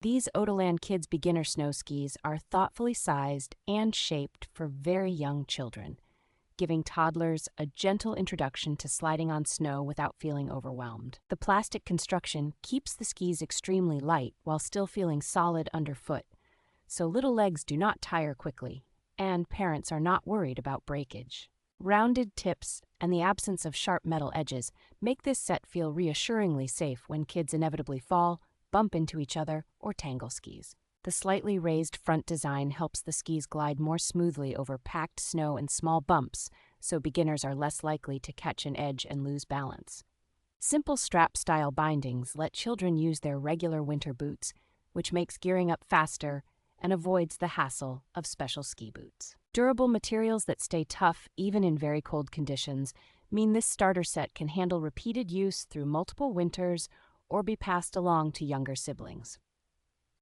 These Odoland Kids beginner snow skis are thoughtfully sized and shaped for very young children, giving toddlers a gentle introduction to sliding on snow without feeling overwhelmed. The plastic construction keeps the skis extremely light while still feeling solid underfoot, so little legs do not tire quickly, and parents are not worried about breakage. Rounded tips and the absence of sharp metal edges make this set feel reassuringly safe when kids inevitably fall, bump into each other, or tangle skis. The slightly raised front design helps the skis glide more smoothly over packed snow and small bumps, so beginners are less likely to catch an edge and lose balance. Simple strap-style bindings let children use their regular winter boots, which makes gearing up faster and avoids the hassle of special ski boots. Durable materials that stay tough even in very cold conditions mean this starter set can handle repeated use through multiple winters or be passed along to younger siblings.